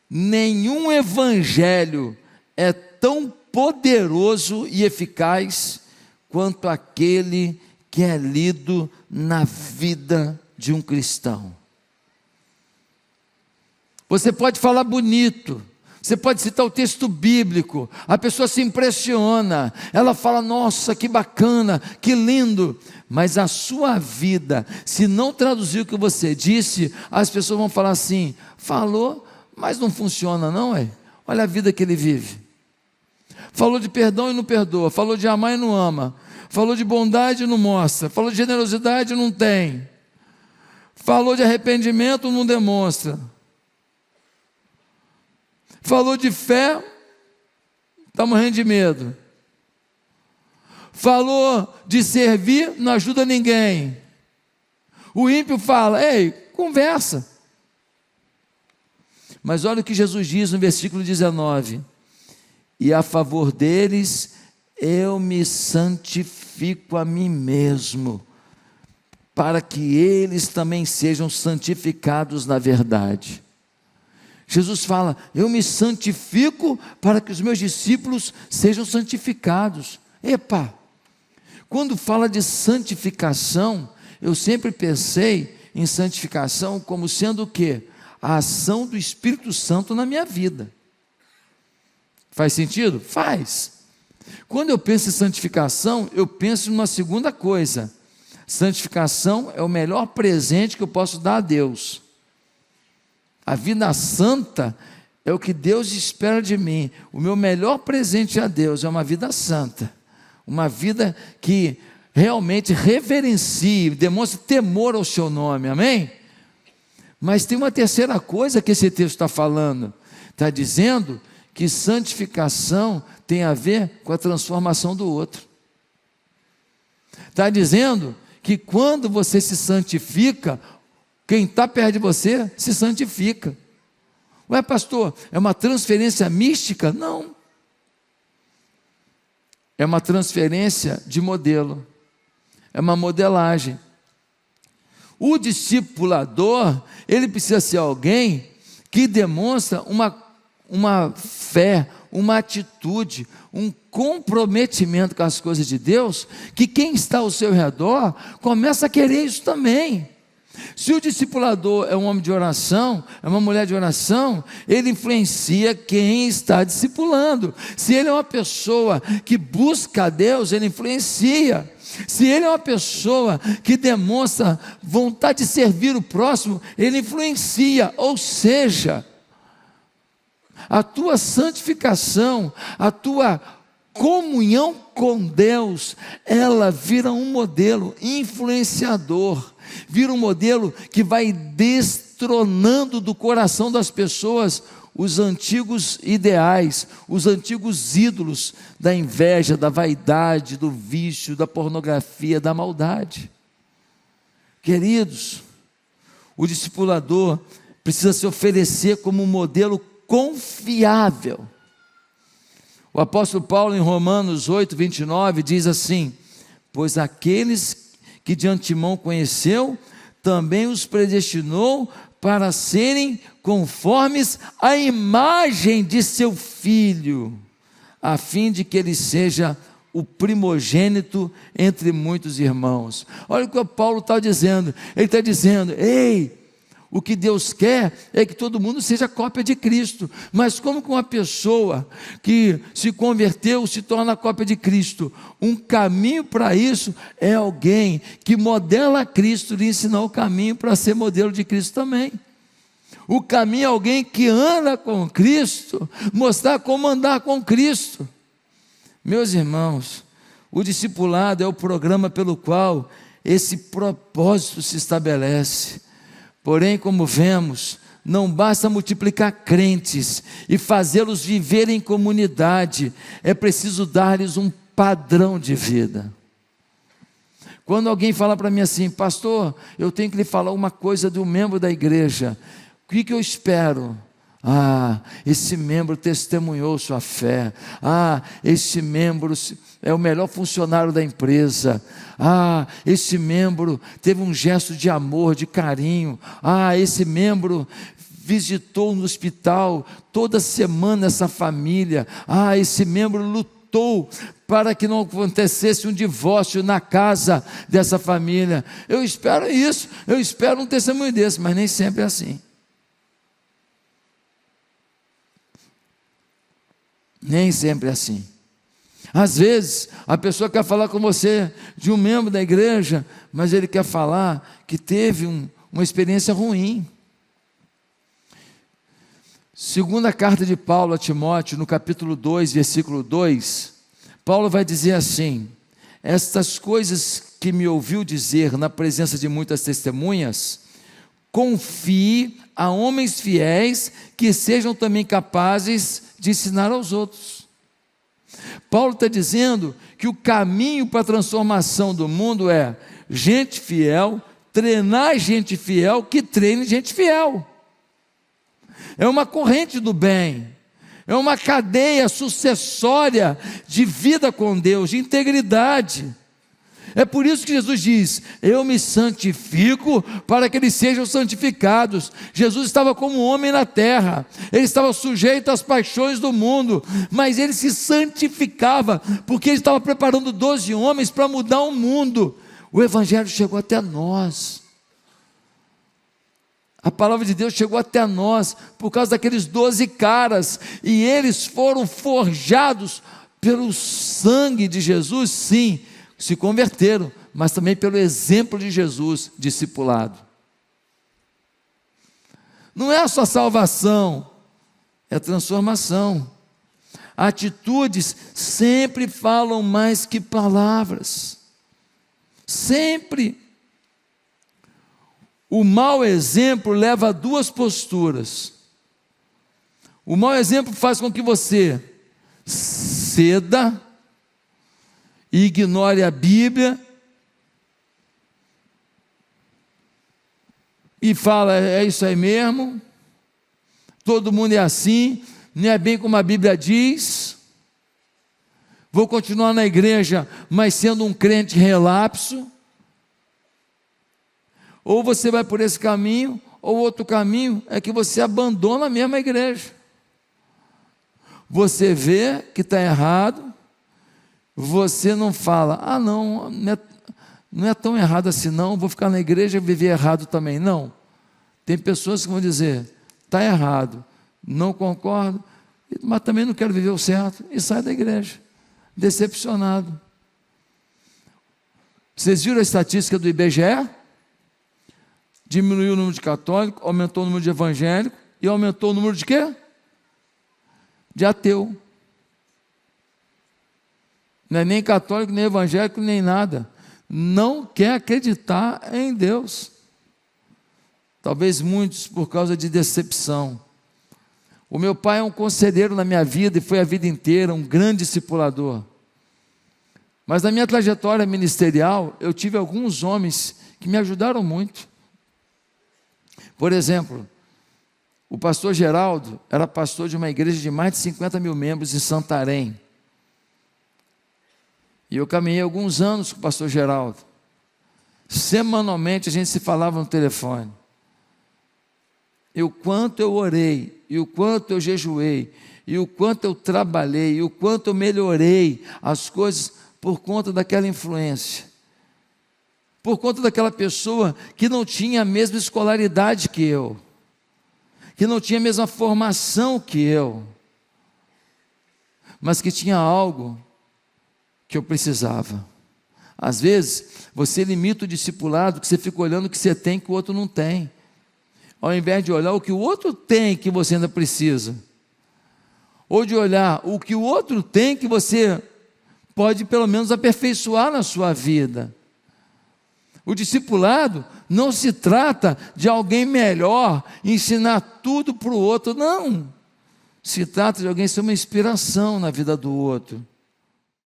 nenhum evangelho é tão poderoso e eficaz quanto aquele que é lido na vida de um cristão. Você pode falar bonito, você pode citar o texto bíblico, a pessoa se impressiona, ela fala, nossa, que bacana, que lindo, mas a sua vida, se não traduzir o que você disse, as pessoas vão falar assim, falou, mas não funciona não, olha a vida que ele vive. Falou de perdão e não perdoa, falou de amar e não ama, falou de bondade e não mostra, falou de generosidade e não tem, falou de arrependimento e não demonstra, falou de fé, está morrendo de medo, falou de servir, não ajuda ninguém. O ímpio fala, ei, conversa. Mas olha o que Jesus diz no versículo 19, e a favor deles eu me santifico a mim mesmo, para que eles também sejam santificados na verdade. Jesus fala, eu me santifico para que os meus discípulos sejam santificados. Epa, quando fala de santificação, eu sempre pensei em santificação como sendo o quê? A ação do Espírito Santo na minha vida. Faz sentido? Faz. Quando eu penso em santificação, eu penso numa segunda coisa. Santificação é o melhor presente que eu posso dar a Deus. A vida santa é o que Deus espera de mim. O meu melhor presente a Deus é uma vida santa. Uma vida que realmente reverencie, demonstre temor ao seu nome, amém? Mas tem uma terceira coisa que esse texto está falando. Está dizendo que santificação tem a ver com a transformação do outro. Está dizendo que quando você se santifica, quem está perto de você se santifica. Ué, pastor, é uma transferência mística? Não. É uma transferência de modelo. É uma modelagem. O discipulador, ele precisa ser alguém que demonstra uma fé, uma atitude, um comprometimento com as coisas de Deus, que quem está ao seu redor começa a querer isso também. Se o discipulador é um homem de oração, é uma mulher de oração, ele influencia quem está discipulando. Se ele é uma pessoa que busca a Deus, ele influencia. Se ele é uma pessoa que demonstra vontade de servir o próximo, ele influencia. Ou seja, a tua santificação, a tua comunhão com Deus, ela vira um modelo influenciador, vira um modelo que vai destronando do coração das pessoas os antigos ideais, os antigos ídolos da inveja, da vaidade, do vício, da pornografia, da maldade. Queridos, o discipulador precisa se oferecer como um modelo confiável. O apóstolo Paulo em Romanos 8, 29 diz assim, pois aqueles que de antemão conheceu, também os predestinou para serem conformes à imagem de seu Filho, a fim de que ele seja o primogênito entre muitos irmãos. Olha o que o Paulo está dizendo, ele está dizendo, ei, o que Deus quer é que todo mundo seja cópia de Cristo, mas como que uma pessoa que se converteu se torna cópia de Cristo? Um caminho para isso é alguém que modela Cristo, lhe ensinar o caminho para ser modelo de Cristo também. O caminho é alguém que anda com Cristo, mostrar como andar com Cristo. Meus irmãos, o discipulado é o programa pelo qual esse propósito se estabelece. Porém, como vemos, não basta multiplicar crentes e fazê-los viver em comunidade, é preciso dar-lhes um padrão de vida. Quando alguém fala para mim assim, pastor, eu tenho que lhe falar uma coisa de um membro da igreja, o que eu espero? Esse membro testemunhou sua fé, esse membro é o melhor funcionário da empresa, esse membro teve um gesto de amor, de carinho, esse membro visitou no hospital, toda semana essa família, esse membro lutou para que não acontecesse um divórcio na casa dessa família. Eu espero isso, eu espero um testemunho desse, mas nem sempre é assim. Nem sempre é assim. Às vezes, a pessoa quer falar com você de um membro da igreja, mas ele quer falar que teve uma experiência ruim. Segunda carta de Paulo a Timóteo, no capítulo 2, versículo 2, Paulo vai dizer assim: estas coisas que me ouviu dizer na presença de muitas testemunhas, confie a homens fiéis que sejam também capazes de ensinar aos outros. Paulo está dizendo que o caminho para a transformação do mundo é gente fiel, treinar gente fiel que treine gente fiel. É uma corrente do bem, é uma cadeia sucessória de vida com Deus, de integridade. É por isso que Jesus diz: eu me santifico para que eles sejam santificados. Jesus estava como homem na terra, ele estava sujeito às paixões do mundo, mas ele se santificava, porque ele estava preparando 12 homens para mudar o mundo. O Evangelho chegou até nós, a palavra de Deus chegou até nós, por causa daqueles 12 caras, e eles foram forjados pelo sangue de Jesus, sim, se converteram, mas também pelo exemplo de Jesus, discipulado. Não é só salvação, é transformação. Atitudes sempre falam mais que palavras, sempre. O mau exemplo leva a duas posturas. O mau exemplo faz com que você ceda e ignore a Bíblia e fala: é isso aí mesmo, todo mundo é assim, não é bem como a Bíblia diz, vou continuar na igreja, mas sendo um crente relapso. Ou você vai por esse caminho, ou outro caminho é que você abandona a mesma igreja. Você vê que está errado, você não fala: não é tão errado assim não, vou ficar na igreja e viver errado também. Não, tem pessoas que vão dizer: está errado, não concordo, mas também não quero viver o certo, e sai da igreja, decepcionado. Vocês viram a estatística do IBGE? Diminuiu o número de católicos, aumentou o número de evangélicos, e aumentou o número de quê? De ateu. Não é nem católico, nem evangélico, nem nada. Não quer acreditar em Deus. Talvez muitos por causa de decepção. O meu pai é um conselheiro na minha vida, e foi a vida inteira, um grande discipulador. Mas na minha trajetória ministerial, eu tive alguns homens que me ajudaram muito. Por exemplo, o pastor Geraldo era pastor de uma igreja de mais de 50 mil membros em Santarém. E eu caminhei alguns anos com o pastor Geraldo. Semanalmente a gente se falava no telefone. E o quanto eu orei, e o quanto eu jejuei, e o quanto eu trabalhei, e o quanto eu melhorei as coisas por conta daquela influência. Por conta daquela pessoa que não tinha a mesma escolaridade que eu, que não tinha a mesma formação que eu, mas que tinha algo que eu precisava. Às vezes, você limita o discipulado, que você fica olhando o que você tem que o outro não tem, ao invés de olhar o que o outro tem que você ainda precisa, ou de olhar o que o outro tem que você pode pelo menos aperfeiçoar na sua vida. O discipulado não se trata de alguém melhor ensinar tudo para o outro, não. Se trata de alguém ser uma inspiração na vida do outro.